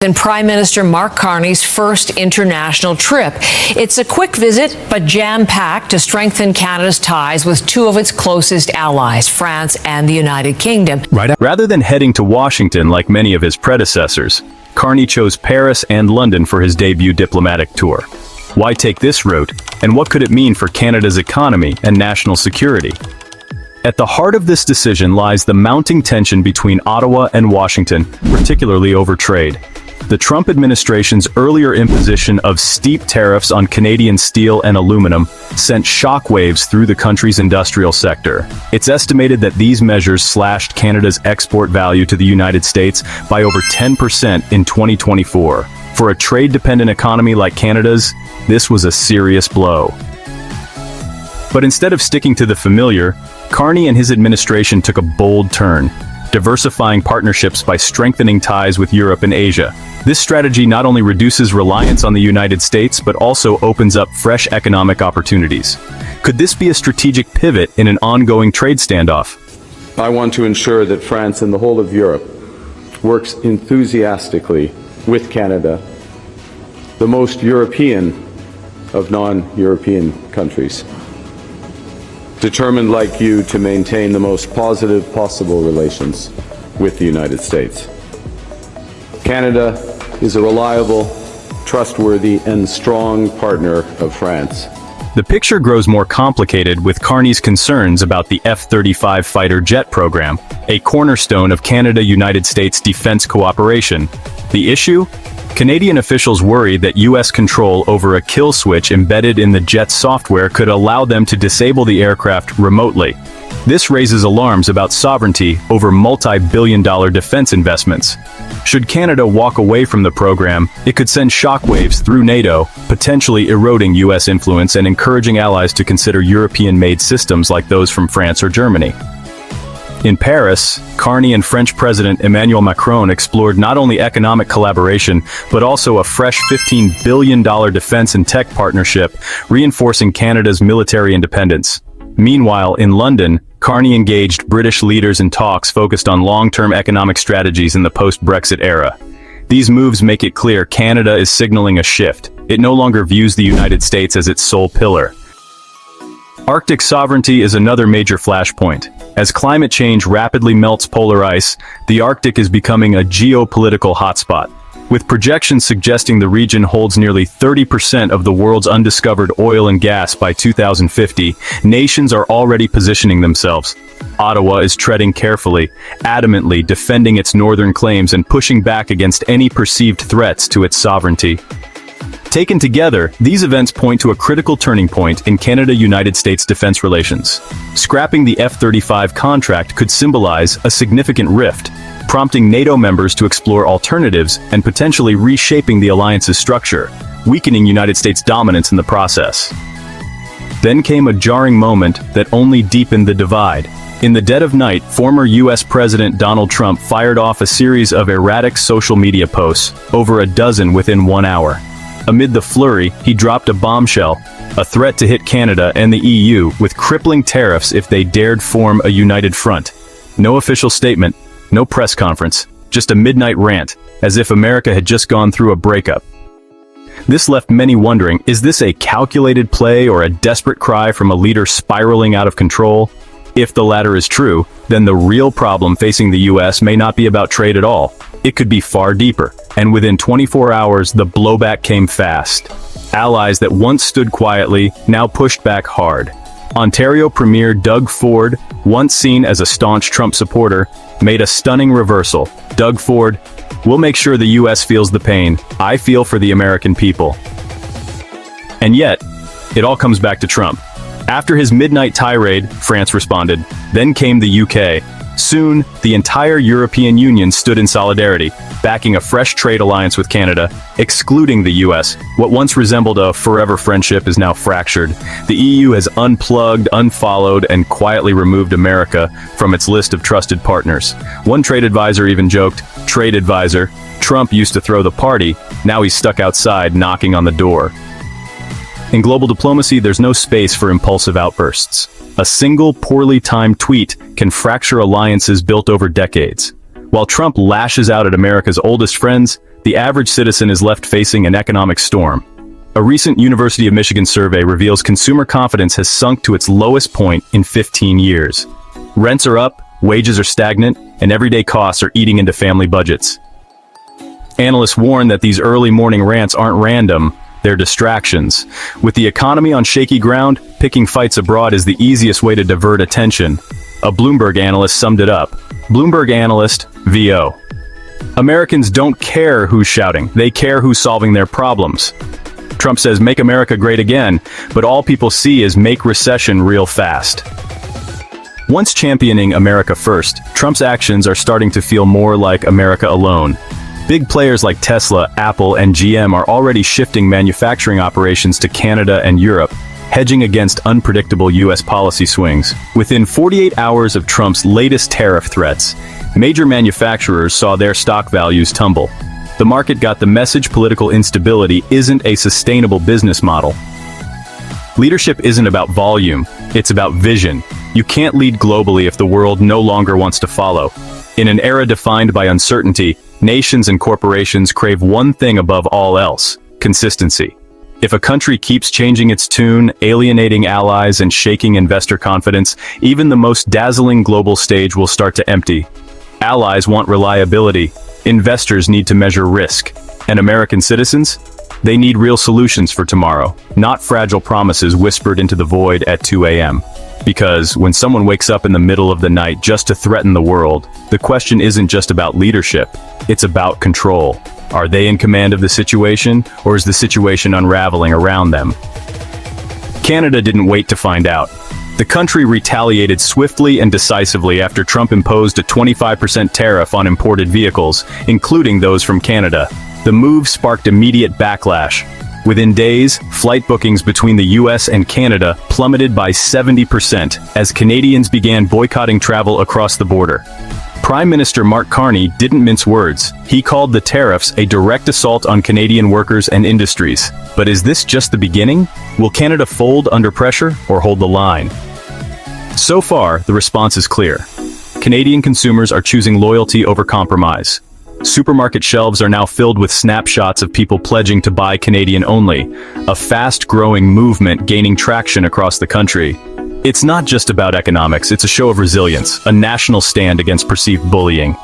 And Prime Minister Mark Carney's first international trip. It's a quick visit, but jam-packed to strengthen Canada's ties with two of its closest allies, France and the United Kingdom. Rather than heading to Washington like many of his predecessors, Carney chose Paris and London for his debut diplomatic tour. Why take this route, and what could it mean for Canada's economy and national security? At the heart of this decision lies the mounting tension between Ottawa and Washington, particularly over trade. The Trump administration's earlier imposition of steep tariffs on Canadian steel and aluminum sent shockwaves through the country's industrial sector. It's estimated that these measures slashed Canada's export value to the United States by over 10% in 2024. For a trade-dependent economy like Canada's, this was a serious blow. But instead of sticking to the familiar, Carney and his administration took a bold turn, diversifying partnerships by strengthening ties with Europe and Asia. This strategy not only reduces reliance on the United States, but also opens up fresh economic opportunities. Could this be a strategic pivot in an ongoing trade standoff? I want to ensure that France and the whole of Europe works enthusiastically with Canada, the most European of non-European countries, determined like you to maintain the most positive possible relations with the United States. Canada is a reliable, trustworthy, and strong partner of France. The picture grows more complicated with Carney's concerns about the F-35 fighter jet program, a cornerstone of Canada-United States defense cooperation. The issue? Canadian officials worry that U.S. control over a kill switch embedded in the jet's software could allow them to disable the aircraft remotely. This raises alarms about sovereignty over multi-billion-dollar defense investments. Should Canada walk away from the program, it could send shockwaves through NATO, potentially eroding U.S. influence and encouraging allies to consider European-made systems like those from France or Germany. In Paris, Carney and French President Emmanuel Macron explored not only economic collaboration, but also a fresh $15 billion defense and tech partnership, reinforcing Canada's military independence. Meanwhile, in London, Carney engaged British leaders in talks focused on long-term economic strategies in the post-Brexit era. These moves make it clear Canada is signaling a shift. It no longer views the United States as its sole pillar. Arctic sovereignty is another major flashpoint. As climate change rapidly melts polar ice, the Arctic is becoming a geopolitical hotspot, with projections suggesting the region holds nearly 30% of the world's undiscovered oil and gas by 2050. Nations are already positioning themselves. Ottawa is treading carefully, adamantly defending its northern claims and pushing back against any perceived threats to its sovereignty. Taken together, these events point to a critical turning point in Canada-United States defense relations. Scrapping the F-35 contract could symbolize a significant rift, prompting NATO members to explore alternatives and potentially reshaping the alliance's structure, weakening United States dominance in the process. Then came a jarring moment that only deepened the divide. In the dead of night, former U.S. President Donald Trump fired off a series of erratic social media posts, over a dozen within 1 hour. Amid the flurry, he dropped a bombshell, a threat to hit Canada and the EU with crippling tariffs if they dared form a united front. No official statement, no press conference, just a midnight rant, as if America had just gone through a breakup. This left many wondering, is this a calculated play or a desperate cry from a leader spiraling out of control? If the latter is true, then the real problem facing the U.S. may not be about trade at all. It could be far deeper, and within 24 hours the blowback came fast. Allies that once stood quietly now pushed back hard. Ontario Premier Doug Ford, once seen as a staunch Trump supporter, made a stunning reversal. Doug Ford, "We'll make sure the U.S. feels the pain. I feel for the American people." And yet, it all comes back to Trump. After his midnight tirade, France responded. Then came the UK. Soon, the entire European Union stood in solidarity, backing a fresh trade alliance with Canada, excluding the US. What once resembled a forever friendship is now fractured. The EU has unplugged, unfollowed, and quietly removed America from its list of trusted partners. One trade advisor even joked, "Trade advisor, Trump used to throw the party, now he's stuck outside knocking on the door." In global diplomacy, there's no space for impulsive outbursts. A single poorly timed tweet can fracture alliances built over decades. While Trump lashes out at America's oldest friends, the average citizen is left facing an economic storm. A recent University of Michigan survey reveals consumer confidence has sunk to its lowest point in 15 years. Rents are up, wages are stagnant, and everyday costs are eating into family budgets. Analysts warn that these early morning rants aren't random, they're distractions. With the economy on shaky ground, picking fights abroad is the easiest way to divert attention. A Bloomberg analyst summed it up. Bloomberg analyst, VO. Americans don't care who's shouting, they care who's solving their problems. Trump says make America great again, but all people see is make recession real fast. Once championing America first, Trump's actions are starting to feel more like America alone. Big players like Tesla, Apple, and GM are already shifting manufacturing operations to Canada and Europe, hedging against unpredictable U.S. policy swings. Within 48 hours of Trump's latest tariff threats, major manufacturers saw their stock values tumble. The market got the message political instability isn't a sustainable business model. Leadership isn't about volume, it's about vision. You can't lead globally if the world no longer wants to follow. In an era defined by uncertainty, nations and corporations crave one thing above all else: consistency. If a country keeps changing its tune, alienating allies and shaking investor confidence, even the most dazzling global stage will start to empty. Allies want reliability. Investors need to measure risk. And American citizens? They need real solutions for tomorrow, not fragile promises whispered into the void at 2 a.m. Because when someone wakes up in the middle of the night just to threaten the world, the question isn't just about leadership, it's about control. Are they in command of the situation, or is the situation unraveling around them? Canada didn't wait to find out. The country retaliated swiftly and decisively after Trump imposed a 25% tariff on imported vehicles, including those from Canada. The move sparked immediate backlash. Within days, flight bookings between the US and Canada plummeted by 70% as Canadians began boycotting travel across the border. Prime Minister Mark Carney didn't mince words. He called the tariffs a direct assault on Canadian workers and industries. But is this just the beginning? Will Canada fold under pressure or hold the line? So far, the response is clear. Canadian consumers are choosing loyalty over compromise. Supermarket shelves are now filled with snapshots of people pledging to buy Canadian only, a fast-growing movement gaining traction across the country. It's not just about economics, it's a show of resilience, a national stand against perceived bullying.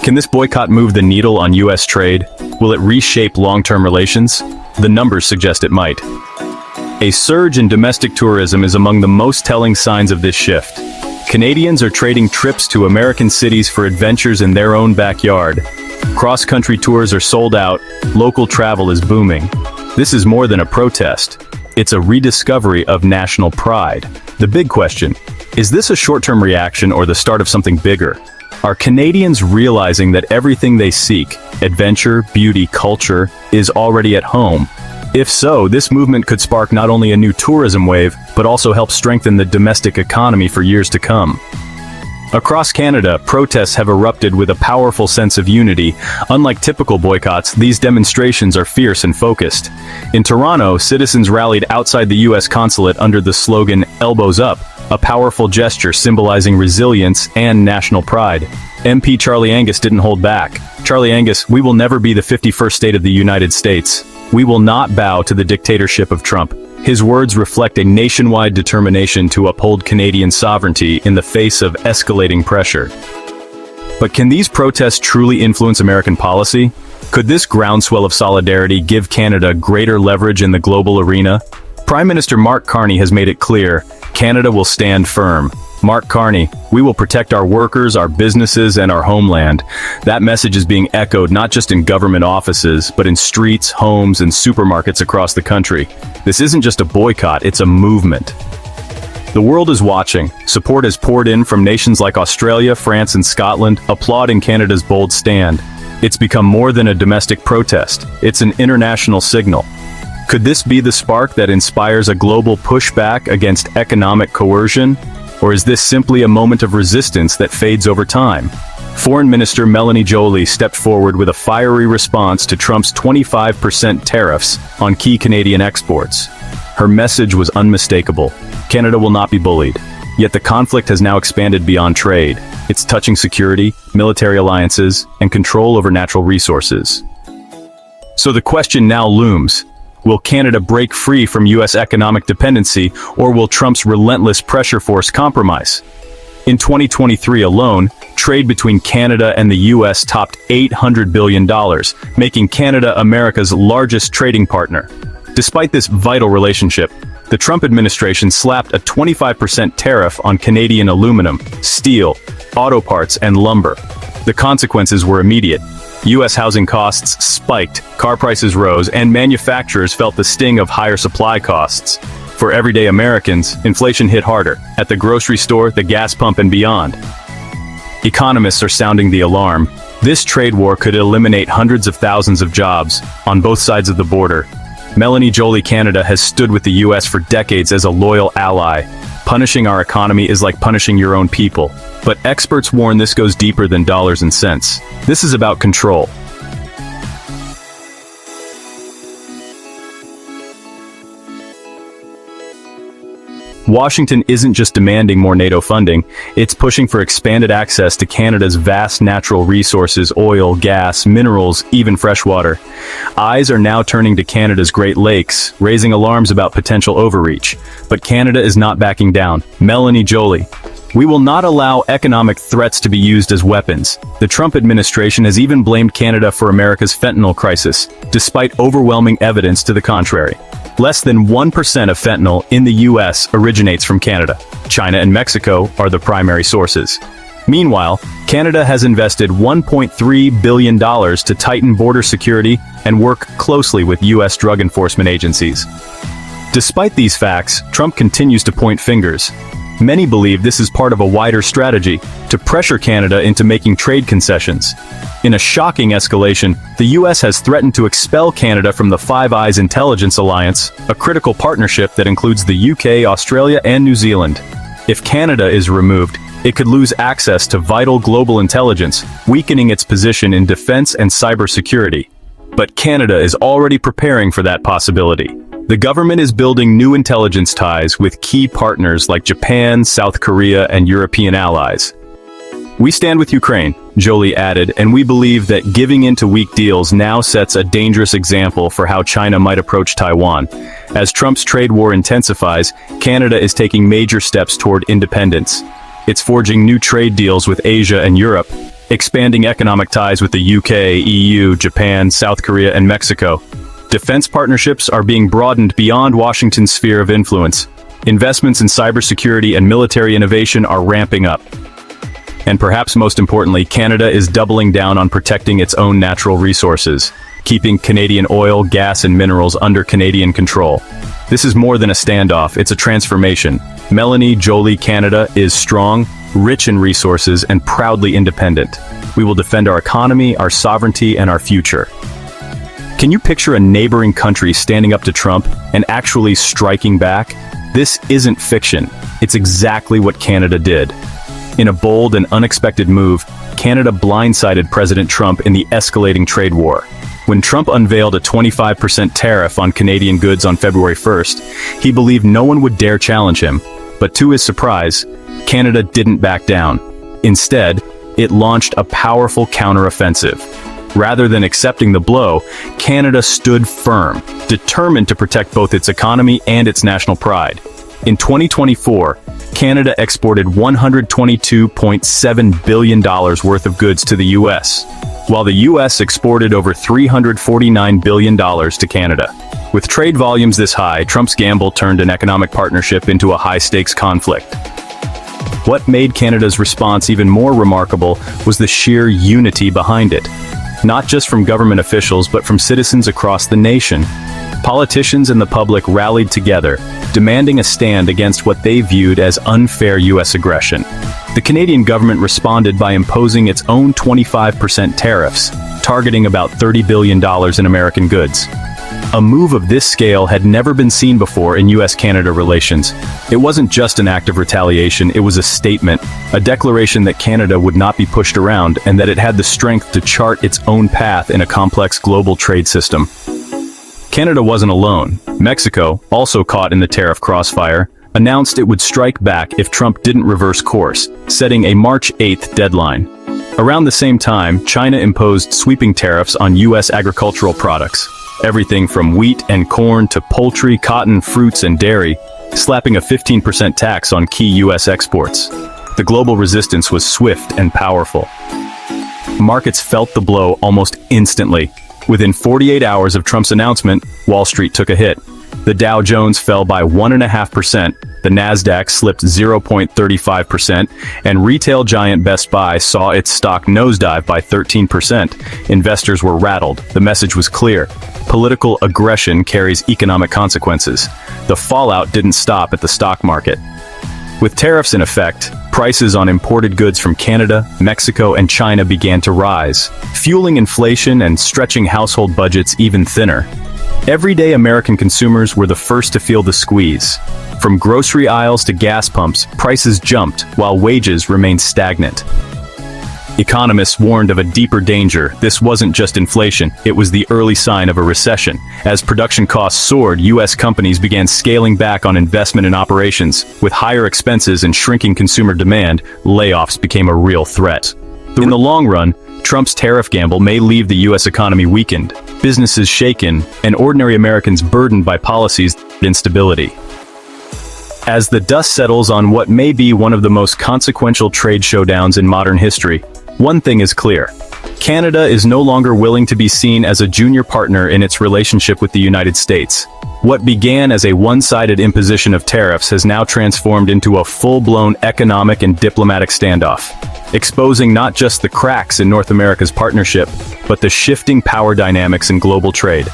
Can this boycott move the needle on U.S. trade? Will it reshape long-term relations? The numbers suggest it might. A surge in domestic tourism is among the most telling signs of this shift. Canadians are trading trips to American cities for adventures in their own backyard. Cross-country tours are sold out, local travel is booming. This is more than a protest. It's a rediscovery of national pride. The big question, is this a short-term reaction or the start of something bigger? Are Canadians realizing that everything they seek, adventure, beauty, culture, is already at home? If so, this movement could spark not only a new tourism wave, but also help strengthen the domestic economy for years to come. Across Canada, protests have erupted with a powerful sense of unity. Unlike typical boycotts, these demonstrations are fierce and focused. In Toronto, citizens rallied outside the U.S. consulate under the slogan, "Elbows Up," a powerful gesture symbolizing resilience and national pride. MP Charlie Angus didn't hold back. Charlie Angus, "We will never be the 51st state of the United States. We will not bow to the dictatorship of Trump." His words reflect a nationwide determination to uphold Canadian sovereignty in the face of escalating pressure. But can these protests truly influence American policy? Could this groundswell of solidarity give Canada greater leverage in the global arena? Prime Minister Mark Carney has made it clear, Canada will stand firm. Mark Carney, "We will protect our workers, our businesses, and our homeland." That message is being echoed not just in government offices, but in streets, homes, and supermarkets across the country. This isn't just a boycott, it's a movement. The world is watching. Support has poured in from nations like Australia, France, and Scotland, applauding Canada's bold stand. It's become more than a domestic protest. It's an international signal. Could this be the spark that inspires a global pushback against economic coercion? Or is this simply a moment of resistance that fades over time? Foreign Minister Melanie Joly stepped forward with a fiery response to Trump's 25% tariffs on key Canadian exports. Her message was unmistakable. Canada will not be bullied. Yet the conflict has now expanded beyond trade. It's touching security, military alliances, and control over natural resources. So the question now looms. Will Canada break free from U.S. economic dependency, or will Trump's relentless pressure force compromise? In 2023 alone, trade between Canada and the U.S. topped $800 billion, making Canada America's largest trading partner. Despite this vital relationship, the Trump administration slapped a 25% tariff on Canadian aluminum, steel, auto parts, and lumber. The consequences were immediate. U.S. housing costs spiked, car prices rose, and manufacturers felt the sting of higher supply costs. For everyday Americans, inflation hit harder, at the grocery store, the gas pump, and beyond. Economists are sounding the alarm. This trade war could eliminate hundreds of thousands of jobs on both sides of the border. Melanie Joly Canada has stood with the U.S. for decades as a loyal ally. Punishing our economy is like punishing your own people. But experts warn this goes deeper than dollars and cents. This is about control. Washington isn't just demanding more NATO funding, it's pushing for expanded access to Canada's vast natural resources, oil, gas, minerals, even freshwater. Eyes are now turning to Canada's Great Lakes, raising alarms about potential overreach. But Canada is not backing down. Melanie Joly: "We will not allow economic threats to be used as weapons." The Trump administration has even blamed Canada for America's fentanyl crisis, despite overwhelming evidence to the contrary. Less than 1% of fentanyl in the U.S. originates from Canada. China and Mexico are the primary sources. Meanwhile, Canada has invested $1.3 billion to tighten border security and work closely with U.S. drug enforcement agencies. Despite these facts, Trump continues to point fingers. Many believe this is part of a wider strategy to pressure Canada into making trade concessions. In a shocking escalation, the U.S. has threatened to expel Canada from the Five Eyes Intelligence Alliance, a critical partnership that includes the UK, Australia, and New Zealand. If Canada is removed, it could lose access to vital global intelligence, weakening its position in defense and cybersecurity. But Canada is already preparing for that possibility. The government is building new intelligence ties with key partners like Japan, South Korea, and European allies. "We stand with Ukraine," Joly added, "and we believe that giving in to weak deals now sets a dangerous example for how China might approach Taiwan. As Trump's trade war intensifies, Canada is taking major steps toward independence. It's forging new trade deals with Asia and Europe, expanding economic ties with the UK, EU, Japan, South Korea, and Mexico. Defense partnerships are being broadened beyond Washington's sphere of influence. Investments in cybersecurity and military innovation are ramping up. And perhaps most importantly, Canada is doubling down on protecting its own natural resources, keeping Canadian oil, gas, and minerals under Canadian control. This is more than a standoff, it's a transformation. Melanie Joly Canada is strong, rich in resources, and proudly independent. We will defend our economy, our sovereignty, and our future." Can you picture a neighboring country standing up to Trump and actually striking back? This isn't fiction. It's exactly what Canada did. In a bold and unexpected move, Canada blindsided President Trump in the escalating trade war. When Trump unveiled a 25% tariff on Canadian goods on February 1st, he believed no one would dare challenge him. But to his surprise, Canada didn't back down. Instead, it launched a powerful counteroffensive. Rather than accepting the blow, Canada stood firm, determined to protect both its economy and its national pride. In 2024, Canada exported $122.7 billion worth of goods to the U.S., while the U.S. exported over $349 billion to Canada. With trade volumes this high, Trump's gamble turned an economic partnership into a high-stakes conflict. What made Canada's response even more remarkable was the sheer unity behind it. Not just from government officials, but from citizens across the nation. Politicians and the public rallied together, demanding a stand against what they viewed as unfair U.S. aggression. The Canadian government responded by imposing its own 25% tariffs, targeting about $30 billion in American goods. A move of this scale had never been seen before in U.S.-Canada relations. It wasn't just an act of retaliation, it was a statement, a declaration that Canada would not be pushed around and that it had the strength to chart its own path in a complex global trade system. Canada wasn't alone. Mexico, also caught in the tariff crossfire, announced it would strike back if Trump didn't reverse course, setting a March 8th deadline. Around the same time, China imposed sweeping tariffs on U.S. agricultural products. Everything from wheat and corn to poultry, cotton, fruits, and dairy, slapping a 15% tax on key U.S. exports. The global resistance was swift and powerful. Markets felt the blow almost instantly. Within 48 hours of Trump's announcement, Wall Street took a hit. The Dow Jones fell by 1.5%, the Nasdaq slipped 0.35%, and retail giant Best Buy saw its stock nosedive by 13%. Investors were rattled. The message was clear. Political aggression carries economic consequences. The fallout didn't stop at the stock market. With tariffs in effect, prices on imported goods from Canada, Mexico, and China began to rise, fueling inflation and stretching household budgets even thinner. Everyday American consumers were the first to feel the squeeze. From grocery aisles to gas pumps, prices jumped while wages remained stagnant. Economists warned of a deeper danger. This wasn't just inflation, it was the early sign of a recession. As production costs soared, U.S. companies began scaling back on investment and operations. With higher expenses and shrinking consumer demand, layoffs became a real threat. In the long run, Trump's tariff gamble may leave the U.S. economy weakened, businesses shaken, and ordinary Americans burdened by policies and instability. As the dust settles on what may be one of the most consequential trade showdowns in modern history, one thing is clear. Canada is no longer willing to be seen as a junior partner in its relationship with the United States. What began as a one-sided imposition of tariffs has now transformed into a full-blown economic and diplomatic standoff, exposing not just the cracks in North America's partnership, but the shifting power dynamics in global trade.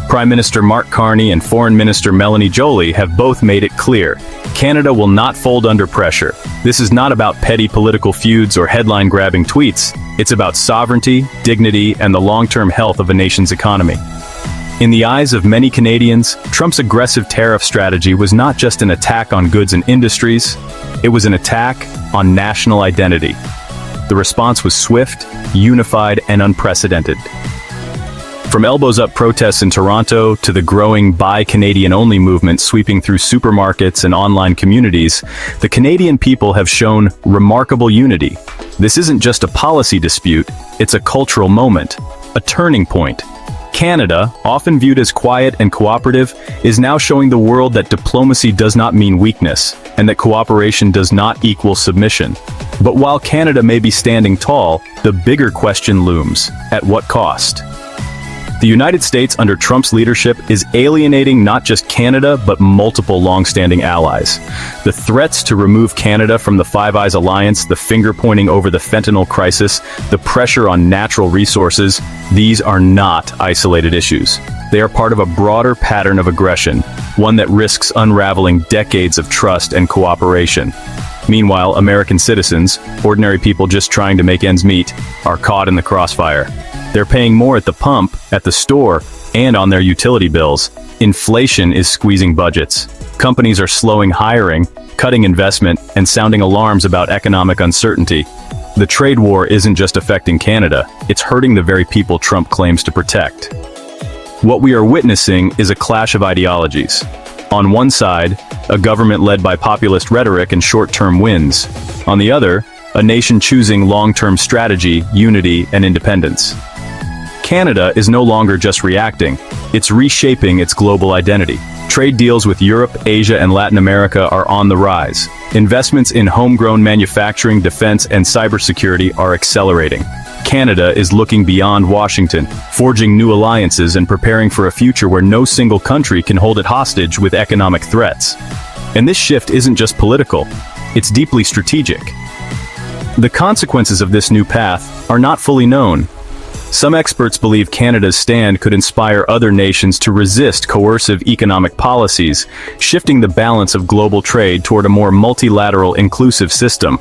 Prime Minister Mark Carney and Foreign Minister Melanie Joly have both made it clear. Canada will not fold under pressure. This is not about petty political feuds or headline-grabbing tweets. It's about sovereignty, dignity, and the long-term health of a nation's economy. In the eyes of many Canadians, Trump's aggressive tariff strategy was not just an attack on goods and industries, it was an attack on national identity. The response was swift, unified, and unprecedented. From elbows-up protests in Toronto to the growing Buy Canadian-only movement sweeping through supermarkets and online communities, the Canadian people have shown remarkable unity. This isn't just a policy dispute, it's a cultural moment, a turning point. Canada, often viewed as quiet and cooperative, is now showing the world that diplomacy does not mean weakness, and that cooperation does not equal submission. But while Canada may be standing tall, the bigger question looms: at what cost? The United States under Trump's leadership is alienating not just Canada, but multiple long-standing allies. The threats to remove Canada from the Five Eyes alliance, the finger-pointing over the fentanyl crisis, the pressure on natural resources, these are not isolated issues. They are part of a broader pattern of aggression, one that risks unraveling decades of trust and cooperation. Meanwhile, American citizens, ordinary people just trying to make ends meet, are caught in the crossfire. They're paying more at the pump, at the store, and on their utility bills. Inflation is squeezing budgets. Companies are slowing hiring, cutting investment, and sounding alarms about economic uncertainty. The trade war isn't just affecting Canada, it's hurting the very people Trump claims to protect. What we are witnessing is a clash of ideologies. On one side, a government led by populist rhetoric and short-term wins. On the other, a nation choosing long-term strategy, unity, and independence. Canada is no longer just reacting, it's reshaping its global identity. Trade deals with Europe, Asia, and Latin America are on the rise. Investments in homegrown manufacturing, defense, and cybersecurity are accelerating. Canada is looking beyond Washington, forging new alliances and preparing for a future where no single country can hold it hostage with economic threats. And this shift isn't just political, it's deeply strategic. The consequences of this new path are not fully known. Some experts believe Canada's stand could inspire other nations to resist coercive economic policies, shifting the balance of global trade toward a more multilateral, inclusive system.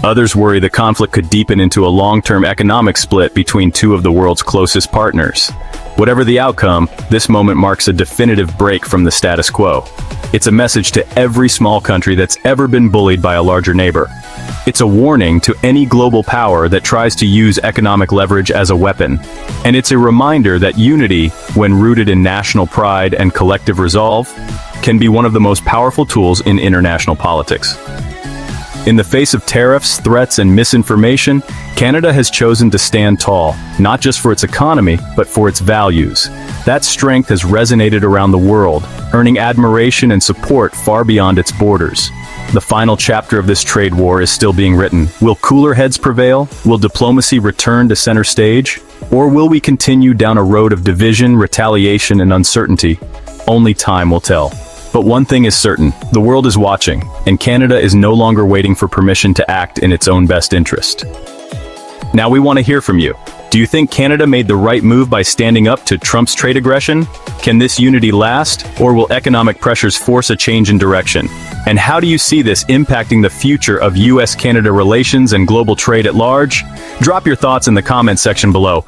Others worry the conflict could deepen into a long-term economic split between two of the world's closest partners. Whatever the outcome, this moment marks a definitive break from the status quo. It's a message to every small country that's ever been bullied by a larger neighbor. It's a warning to any global power that tries to use economic leverage as a weapon. And it's a reminder that unity, when rooted in national pride and collective resolve, can be one of the most powerful tools in international politics. In the face of tariffs, threats, and misinformation, Canada has chosen to stand tall, not just for its economy, but for its values. That strength has resonated around the world, earning admiration and support far beyond its borders. The final chapter of this trade war is still being written. Will cooler heads prevail? Will diplomacy return to center stage? Or will we continue down a road of division, retaliation, and uncertainty? Only time will tell. But one thing is certain, the world is watching, and Canada is no longer waiting for permission to act in its own best interest. Now we want to hear from you. Do you think Canada made the right move by standing up to Trump's trade aggression? Can this unity last, or will economic pressures force a change in direction? And how do you see this impacting the future of US-Canada relations and global trade at large? Drop your thoughts in the comments section below.